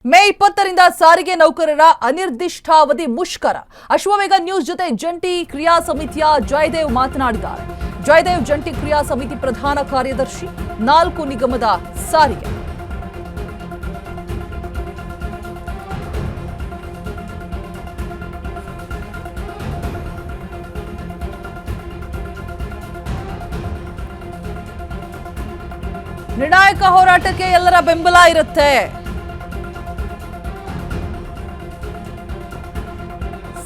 ಮೇ 20ರಿಂದ ಸಾರಿಗೆ ನೌಕರರ ಅನಿರ್ದಿಷ್ಟಾವಧಿ ಮುಷ್ಕರ. ಅಶ್ವವೇಗ ನ್ಯೂಸ್ ಜೊತೆ ಜಂಟಿ ಕ್ರಿಯಾ ಸಮಿತಿಯ ಜಯದೇವ್ ಮಾತನಾಡಿದ್ದಾರೆ. ಜಯದೇವ್ ಜಂಟಿ ಕ್ರಿಯಾ ಸಮಿತಿ ಪ್ರಧಾನ ಕಾರ್ಯದರ್ಶಿ, 4 ನಿಗಮದ ಸಾರಿಗೆ. ನಿರ್ಣಾಯಕ ಹೋರಾಟಕ್ಕೆ ಎಲ್ಲರ ಬೆಂಬಲ ಇರುತ್ತೆ.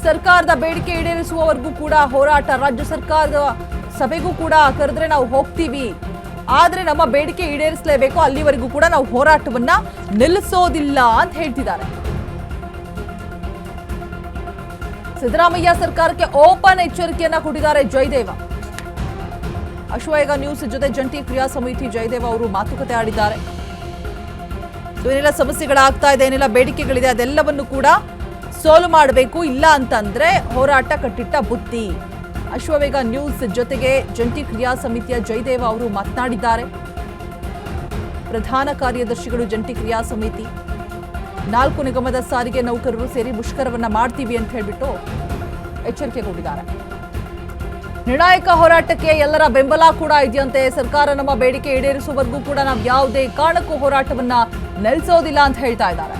ಸರ್ಕಾರದ ಬೇಡಿಕೆ ಈಡೇರಿಸುವವರೆಗೂ ಕೂಡ ಹೋರಾಟ. ರಾಜ್ಯ ಸರ್ಕಾರದ ಸಭೆಗೂ ಕೂಡ ಕರೆದ್ರೆ ನಾವು ಹೋಗ್ತೀವಿ, ಆದ್ರೆ ನಮ್ಮ ಬೇಡಿಕೆ ಈಡೇರಿಸಲೇಬೇಕು, ಅಲ್ಲಿವರೆಗೂ ಕೂಡ ನಾವು ಹೋರಾಟವನ್ನ ನಿಲ್ಲಿಸೋದಿಲ್ಲ ಅಂತ ಹೇಳ್ತಿದ್ದಾರೆ. ಸಿದ್ದರಾಮಯ್ಯ ಸರ್ಕಾರಕ್ಕೆ ಓಪನ್ ಎಚ್ಚರಿಕೆಯನ್ನ ಕೊಟ್ಟಿದ್ದಾರೆ ಜಯದೇವ. ಅಶ್ವವೇಗ ನ್ಯೂಸ್ ಜೊತೆ ಜಂಟಿ ಕ್ರಿಯಾ ಸಮಿತಿ ಜಯದೇವ ಅವರು ಮಾತುಕತೆ ಆಡಿದ್ದಾರೆ. ಏನೆಲ್ಲ ಸಮಸ್ಯೆಗಳಾಗ್ತಾ ಇದೆ, ಏನೆಲ್ಲ ಬೇಡಿಕೆಗಳಿದೆ, ಅದೆಲ್ಲವನ್ನು ಕೂಡ ಸೋಲು ಮಾಡಬೇಕು, ಇಲ್ಲ ಅಂತಂದ್ರೆ ಹೋರಾಟ ಕಟ್ಟಿಟ್ಟ ಬುತ್ತಿ. ಅಶ್ವವೇಗ ನ್ಯೂಸ್ ಜೊತೆಗೆ ಜಂಟಿ ಕ್ರಿಯಾ ಸಮಿತಿಯ ಜಯದೇವ ಅವರು ಮಾತನಾಡಿದ್ದಾರೆ. ಪ್ರಧಾನ ಕಾರ್ಯದರ್ಶಿಗಳು ಜಂಟಿ ಕ್ರಿಯಾ ಸಮಿತಿ, 4 ನಿಗಮದ ಸಾರಿಗೆ ನೌಕರರು ಸೇರಿ ಮುಷ್ಕರವನ್ನ ಮಾಡ್ತೀವಿ ಅಂತ ಹೇಳ್ಬಿಟ್ಟು ಎಚ್ಚರಿಕೆ ಕೊಟ್ಟಿದ್ದಾರೆ. ನಿರ್ಣಾಯಕ ಹೋರಾಟಕ್ಕೆ ಎಲ್ಲರ ಬೆಂಬಲ ಕೂಡ ಇದೆಯಂತೆ. ಸರ್ಕಾರ ನಮ್ಮ ಬೇಡಿಕೆ ಈಡೇರಿಸುವವರೆಗೂ ಕೂಡ ನಾವು ಯಾವುದೇ ಕಾರಣಕ್ಕೂ ಹೋರಾಟವನ್ನ ನಿಲ್ಲಿಸೋದಿಲ್ಲ ಅಂತ ಹೇಳ್ತಾ ಇದ್ದಾರೆ.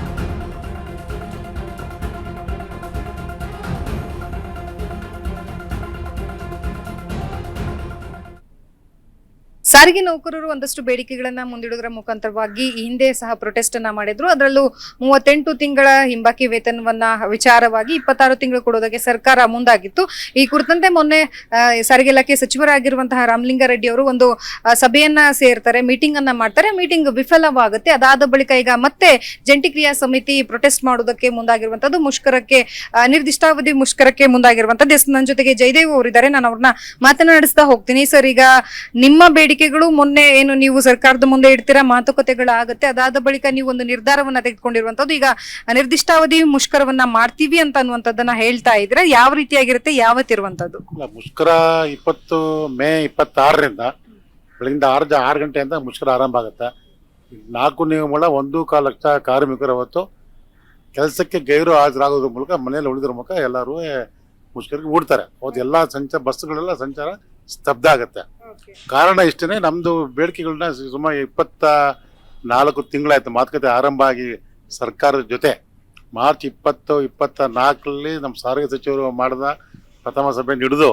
ಸಾರಿಗೆ ನೌಕರರು ಒಂದಷ್ಟು ಬೇಡಿಕೆಗಳನ್ನ ಮುಂದಿಡುವುದರ ಮುಖಾಂತರವಾಗಿ ಈ ಹಿಂದೆ ಸಹ ಪ್ರೊಟೆಸ್ಟ್ ಅನ್ನ ಮಾಡಿದ್ರು. ಅದರಲ್ಲೂ 38 ತಿಂಗಳ ಹಿಂಬಾಕಿ ವೇತನವನ್ನ ವಿಚಾರವಾಗಿ 26 ತಿಂಗಳು ಕೊಡೋದಕ್ಕೆ ಸರ್ಕಾರ ಮುಂದಾಗಿತ್ತು. ಈ ಕುರಿತಂತೆ ಮೊನ್ನೆ ಸಾರಿಗೆ ಇಲಾಖೆ ಸಚಿವರಾಗಿರುವಂತಹ ರಾಮಲಿಂಗಾರೆಡ್ಡಿ ಅವರು ಒಂದು ಸಭೆಯನ್ನ ಸೇರ್ತಾರೆ, ಮೀಟಿಂಗ್ ಅನ್ನ ಮಾಡ್ತಾರೆ. ಮೀಟಿಂಗ್ ವಿಫಲವಾಗುತ್ತೆ. ಅದಾದ ಬಳಿಕ ಈಗ ಮತ್ತೆ ಜಂಟಿ ಕ್ರಿಯಾ ಸಮಿತಿ ಪ್ರೊಟೆಸ್ಟ್ ಮಾಡೋದಕ್ಕೆ ಮುಂದಾಗಿರುವಂತದ್ದು, ಮುಷ್ಕರಕ್ಕೆ ಅನಿರ್ದಿಷ್ಟಾವಧಿ ಮುಷ್ಕರಕ್ಕೆ ಮುಂದಾಗಿರುವಂತದ್ದು. ನನ್ನ ಜೊತೆಗೆ ಜಯದೇವ್ ಅವರಿದ್ದಾರೆ, ನಾನು ಅವ್ರನ್ನ ಮಾತನಾಡಿಸ್ತಾ ಹೋಗ್ತೀನಿ. ಸರ್, ಈಗ ನಿಮ್ಮ ಬೇಡಿಕೆಗಳು ಮೊನ್ನೆ ಏನು ನೀವು ಸರ್ಕಾರದ ಮುಂದೆ ಇಡ್ತೀರಾ, ಮಾತುಕತೆಗಳಾಗುತ್ತೆ, ಅದಾದ ಬಳಿಕ ನೀವು ಒಂದು ನಿರ್ಧಾರವನ್ನ ತೆಗೆದುಕೊಂಡಿರುವಂತದ್ದು, ಈಗ ಅನಿರ್ದಿಷ್ಟಾವಧಿ ಮುಷ್ಕರವನ್ನ ಮಾಡ್ತೀವಿ ಅಂತ ಅನ್ನುವಂಥದ್ದನ್ನ ಹೇಳ್ತಾ ಇದ್ರೆ ಯಾವ ರೀತಿಯಾಗಿರುತ್ತೆ, ಯಾವತ್ತಿರುವಂತದ್ದು? ಮುಷ್ಕರ 20 ಮೇ 26ರಿಂದ ಬೆಳಗಿನ 6 ಗಂಟೆಯಿಂದ ಮುಷ್ಕರ ಆರಂಭ ಆಗುತ್ತೆ. 4 ನಿಗಮಗಳ 1.25 ಲಕ್ಷ ಕಾರ್ಮಿಕರು ಅವತ್ತು ಕೆಲಸಕ್ಕೆ ಗೈರು ಹಾಜರಾಗೋದ್ರ ಮೂಲಕ ಮನೆಯಲ್ಲಿ ಉಳಿದ್ರ ಮೂಲಕ ಎಲ್ಲರೂ ಮುಷ್ಕರಕ್ಕೆ ಓಡ್ತಾರೆ. ಅವತ್ತು ಎಲ್ಲ ಬಸ್ಗಳೆಲ್ಲ ಸಂಚಾರ ಸ್ತಬ್ಧ ಆಗುತ್ತೆ. ಕಾರಣ ಇಷ್ಟೇ, ನಮ್ದು ಬೇಡಿಕೆಗಳನ್ನ ಸುಮಾರು 24 ತಿಂಗಳಾಯ್ತು ಮಾತುಕತೆ ಆರಂಭ ಆಗಿ ಸರ್ಕಾರದ ಜೊತೆ. ಮಾರ್ಚ್ 20-24ರಲ್ಲಿ ನಮ್ಮ ಸಾರಿಗೆ ಸಚಿವರು ಮಾಡಿದ ಪ್ರಥಮ ಸಭೆ ಹಿಡಿದು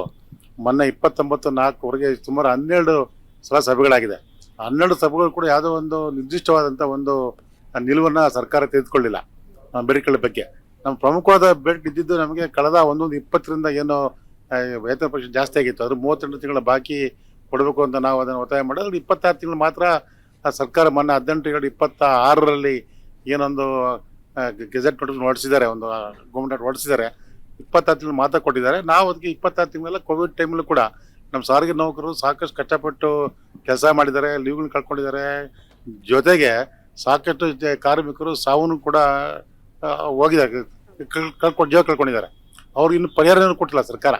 ಮೊನ್ನೆ 29-4ವರೆಗೆ ಸುಮಾರು 12 ಸಲ ಸಭೆಗಳಾಗಿದೆ. 12 ಸಭೆಗಳು ಕೂಡ ಯಾವುದೋ ಒಂದು ನಿರ್ದಿಷ್ಟವಾದಂಥ ಒಂದು ನಿಲುವನ್ನು ಸರ್ಕಾರ ತೆಗೆದುಕೊಳ್ಳಿಲ್ಲ ಬೇಡಿಕೆಗಳ ಬಗ್ಗೆ. ನಮ್ಮ ಪ್ರಮುಖವಾದ ಬೇಡಿಕೆ ಇದ್ದಿದ್ದು, ನಮಗೆ ಕಳೆದ 20ರಿಂದ ಏನು ವೇತನ ಪರೀಕ್ಷೆ ಜಾಸ್ತಿ ಆಗಿತ್ತು, ಅದ್ರ 32 ತಿಂಗಳ ಬಾಕಿ ಕೊಡಬೇಕು ಅಂತ ನಾವು ಅದನ್ನು ಒತ್ತಾಯ ಮಾಡೋದು. 26 ತಿಂಗಳು ಮಾತ್ರ ಸರ್ಕಾರ ಮೊನ್ನೆ 18/26ರಲ್ಲಿ ಏನೊಂದು ಗೆಜೆಟ್ ನೋಟಿಸ್ ಹೊರಡಿಸಿದ್ದಾರೆ, ಒಂದು ಗೌರ್ಮೆಂಟ್ ಹೊರಡಿಸಿದ್ದಾರೆ. 26 ತಿಂಗಳು ಮಾತ್ರ ಕೊಟ್ಟಿದ್ದಾರೆ. ನಾವು ಅದಕ್ಕೆ 26 ತಿಂಗಳೆಲ್ಲ ಕೋವಿಡ್ ಟೈಮಲ್ಲೂ ಕೂಡ ನಮ್ಮ ಸಾರಿಗೆ ನೌಕರರು ಸಾಕಷ್ಟು ಕಷ್ಟಪಟ್ಟು ಕೆಲಸ ಮಾಡಿದ್ದಾರೆ, ಲೀವ್ಗಳನ್ನ ಕಳ್ಕೊಂಡಿದ್ದಾರೆ. ಜೊತೆಗೆ ಸಾಕಷ್ಟು ಕಾರ್ಮಿಕರು ಸಾವನ್ನು ಕೂಡ ಹೋಗಿದ್ದಾರೆ, ಜೀವ ಕಳ್ಕೊಂಡಿದ್ದಾರೆ. ಅವ್ರು ಇನ್ನು ಪರಿಹಾರನೂ ಕೊಟ್ಟಿಲ್ಲ ಸರ್ಕಾರ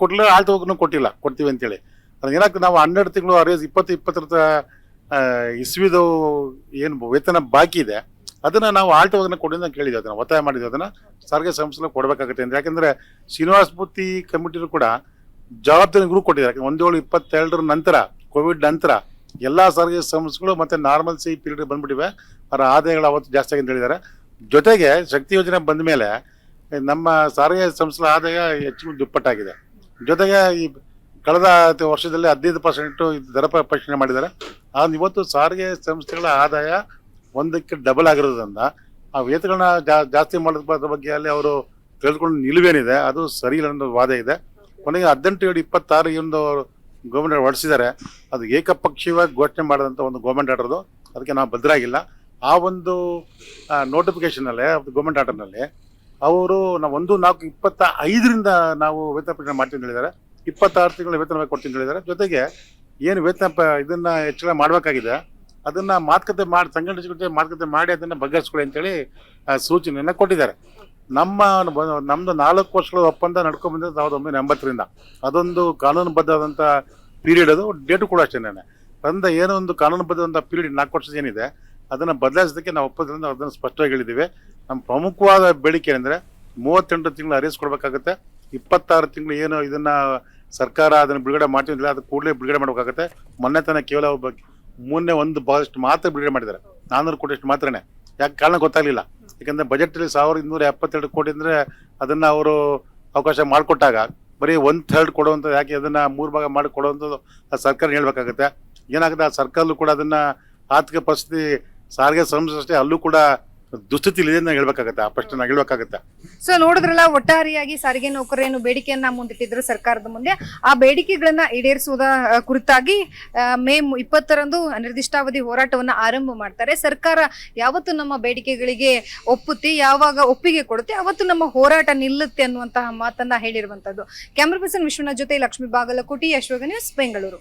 ಕೊಟ್ಟಿಲ್ಲ, ಆಳ್ತೋಗನೂ ಕೊಟ್ಟಿಲ್ಲ, ಕೊಡ್ತೀವಿ ಅಂತೇಳಿ. ಅದು ಏನಾಗ್ತದೆ, ನಾವು 12 ತಿಂಗಳು 2020 ಇಸ್ವಿದು ಏನು ವೇತನ ಬಾಕಿ ಇದೆ ಅದನ್ನು ನಾವು ಆಳ್ತೋಗನ ಕೊಡಿ ಅಂತ ಕೇಳಿದ್ವಿ, ಅದನ್ನು ಒತ್ತಾಯ ಮಾಡಿದ್ವಿ. ಅದನ್ನು ಸಾರಿಗೆ ಸಂಸ್ಥೆಗಳು ಕೊಡಬೇಕಾಗುತ್ತೆ ಅಂತ. ಯಾಕೆಂದರೆ ಶ್ರೀನಿವಾಸ ಮೂರ್ತಿ ಕಮಿಟಿರು ಕೂಡ ಜವಾಬ್ದಾರಿಗಳು ಕೊಟ್ಟಿದ್ದಾರೆ. 1/7/22 ನಂತರ, ಕೋವಿಡ್ ನಂತರ ಎಲ್ಲ ಸಾರಿಗೆ ಸಂಸ್ಥೆಗಳು ಮತ್ತೆ ನಾರ್ಮಲ್ಸಿ ಪೀರಿಯಡ್ ಬಂದ್ಬಿಟ್ಟಿವೆ, ಅವರ ಆದಾಯಗಳು ಅವತ್ತು ಜಾಸ್ತಿ ಆಗಿ ಅಂತ ಹೇಳಿದ್ದಾರೆ. ಜೊತೆಗೆ ಶಕ್ತಿ ಯೋಜನೆ ಬಂದ ಮೇಲೆ ನಮ್ಮ ಸಾರಿಗೆ ಸಂಸ್ಥೆಗಳ ಆದಾಯ ಹೆಚ್ಚು ದುಪ್ಪಟ್ಟಾಗಿದೆ. ಜೊತೆಗೆ ಈ ಕಳೆದ ವರ್ಷದಲ್ಲಿ 15% ದರ ಪರಿಷ್ಕರಣೆ ಮಾಡಿದ್ದಾರೆ. ಇವತ್ತು ಸಾರಿಗೆ ಸಂಸ್ಥೆಗಳ ಆದಾಯ 1ಕ್ಕೆ ಡಬಲ್ ಆಗಿರೋದ್ರಿಂದ ಆ ವೇತನಗಳನ್ನ ಜಾಸ್ತಿ ಮಾಡೋದ್ರ ಬಗ್ಗೆ ಅಲ್ಲಿ ಅವರು ತಿಳಿದುಕೊಂಡು ನಿಲುವೇನಿದೆ ಅದು ಸರಿ ಇಲ್ಲ ಅನ್ನೋ ವಾದ ಇದೆ. ಕೊನೆಗೆ 18/26 ಒಂದು ಗೌರ್ಮೆಂಟ್ ಹೊರಡಿಸಿದ್ದಾರೆ. ಅದು ಏಕಪಕ್ಷೀಯವಾಗಿ ಘೋಷಣೆ ಮಾಡಿದಂಥ ಒಂದು ಗೌರ್ಮೆಂಟ್ ಆರ್ಡರ್ದು, ಅದಕ್ಕೆ ನಾವು ಬದ್ಧರಾಗಿಲ್ಲ. ಆ ಒಂದು ನೋಟಿಫಿಕೇಶನಲ್ಲಿ, ಗೌರ್ಮೆಂಟ್ ಆರ್ಡರ್ನಲ್ಲಿ ಅವರು ನಾವು 1/4/25ರಿಂದ ನಾವು ವೇತನ ಪರಿಷ್ಕರಣೆ ಮಾಡ್ತೀವಿ ಅಂತ ಹೇಳಿದ್ದಾರೆ. 26 ತಿಂಗಳ ವೇತನ ಕೊಡ್ತೀನಿ ಅಂತ ಹೇಳಿದ್ದಾರೆ. ಜೊತೆಗೆ ಏನು ವೇತನ ಇದನ್ನ ಹೆಚ್ಚಳ ಮಾಡಬೇಕಾಗಿದೆ ಅದನ್ನ ಮಾತುಕತೆ ಮಾಡಿ, ಸಂಘಟನೆ ಜೊತೆ ಮಾತುಕತೆ ಮಾಡಿ ಅದನ್ನ ಬಗೆಹರಿಸ್ಕೊಳ್ಳಿ ಅಂತೇಳಿ ಸೂಚನೆಯನ್ನು ಕೊಟ್ಟಿದ್ದಾರೆ. ನಮ್ದು 4 ವರ್ಷಗಳ ಒಪ್ಪಂದ ನಡ್ಕೊಂಡ್ ಬಂದಿದ್ದು 1980ರಿಂದ. ಅದೊಂದು ಕಾನೂನುಬದ್ಧವಾದಂಥ ಪೀರಿಯಡ್, ಅದು ಡೇಟು ಕೂಡ ಅಷ್ಟೇನೆ. ಏನೋ ಒಂದು ಕಾನೂನುಬದ್ಧವಾದಂಥ ಪೀರಿಯಡ್ 4 ವರ್ಷ ಏನಿದೆ ಅದನ್ನು ಬದಲಾಯಿಸೋದಕ್ಕೆ ನಾವು ಒಪ್ಪೋದ್ರಿಂದ ಅದನ್ನು ಸ್ಪಷ್ಟವಾಗಿ ಹೇಳಿದ್ದೀವಿ. ನಮ್ಮ ಪ್ರಮುಖವಾದ ಬೇಡಿಕೆ ಅಂದರೆ 38 ತಿಂಗಳು ಅರೇಸ್ ಕೊಡಬೇಕಾಗುತ್ತೆ. 26 ತಿಂಗಳು ಏನು ಇದನ್ನ ಸರ್ಕಾರ ಅದನ್ನು ಬಿಡುಗಡೆ ಮಾಡ್ತಿಲ್ಲ, ಅದು ಕೂಡಲೇ ಬಿಡುಗಡೆ ಮಾಡಬೇಕಾಗುತ್ತೆ. ಮೊನ್ನೆ ತನಕ ಕೇವಲ ಮೂರನೇ ಒಂದು ಭಾಗಷ್ಟು ಮಾತ್ರ ಬಿಡುಗಡೆ ಮಾಡಿದ್ದಾರೆ, 400 ಕೋಟಿ ಅಷ್ಟು ಮಾತ್ರನೇ. ಯಾಕೆ ಕಾರಣ ಗೊತ್ತಾಗಲಿಲ್ಲ. ಯಾಕಂದರೆ ಬಜೆಟಲ್ಲಿ 1272 ಕೋಟಿ ಅಂದರೆ ಅದನ್ನು ಅವರು ಅವಕಾಶ ಮಾಡಿಕೊಟ್ಟಾಗ ಬರೀ 1/3 ಕೊಡುವಂಥದ್ದು, ಯಾಕೆ ಅದನ್ನು 3 ಭಾಗ ಮಾಡಿ ಕೊಡುವಂಥದ್ದು ಆ ಸರ್ಕಾರ ಹೇಳ್ಬೇಕಾಗುತ್ತೆ. ಏನಾಗುತ್ತೆ, ಆ ಸರ್ಕಾರಲ್ಲೂ ಕೂಡ ಅದನ್ನು ಆರ್ಥಿಕ ಪರಿಸ್ಥಿತಿ ಸಾರಿಗೆ ಸಂಸ್ಥೆ ಅಲ್ಲೂ ಕೂಡ ದುಸ್ಥಿತಿ ಇದೆ ಅಂತ ಹೇಳ್ಬೇಕಾಗತ್ತೆ, ಆ ಪ್ರಶ್ನೆ ಹೇಳ್ಬೇಕಾಗತ್ತೆ. ಸೊ ನೋಡಿದ್ರಲ್ಲ, ಒಟ್ಟಾರೆಯಾಗಿ ಸಾರಿಗೆ ನೌಕರರೇನು ಬೇಡಿಕೆಯನ್ನ ಮುಂದಿಟ್ಟಿದ್ರು ಸರ್ಕಾರದ ಮುಂದೆ, ಆ ಬೇಡಿಕೆಗಳನ್ನ ಈಡೇರಿಸುವುದ ಕುರಿತಾಗಿ ಮೇ 20ರಂದು ಅನಿರ್ದಿಷ್ಟಾವಧಿ ಹೋರಾಟವನ್ನ ಆರಂಭ ಮಾಡ್ತಾರೆ. ಸರ್ಕಾರ ಯಾವತ್ತು ನಮ್ಮ ಬೇಡಿಕೆಗಳಿಗೆ ಒಪ್ಪುತ್ತೆ, ಯಾವಾಗ ಒಪ್ಪಿಗೆ ಕೊಡುತ್ತೆ, ಅವತ್ತು ನಮ್ಮ ಹೋರಾಟ ನಿಲ್ಲುತ್ತೆ ಅನ್ನುವಂತಹ ಮಾತನ್ನ ಹೇಳಿರುವಂತದ್ದು. ಕ್ಯಾಮರಾ ಪರ್ಸನ್ ವಿಶ್ವನಾಥ್ ಜೊತೆ ಲಕ್ಷ್ಮೀ ಬಾಗಲಕೋಟಿ, ಯಶ್ವಗ ನ್ಯೂಸ್, ಬೆಂಗಳೂರು.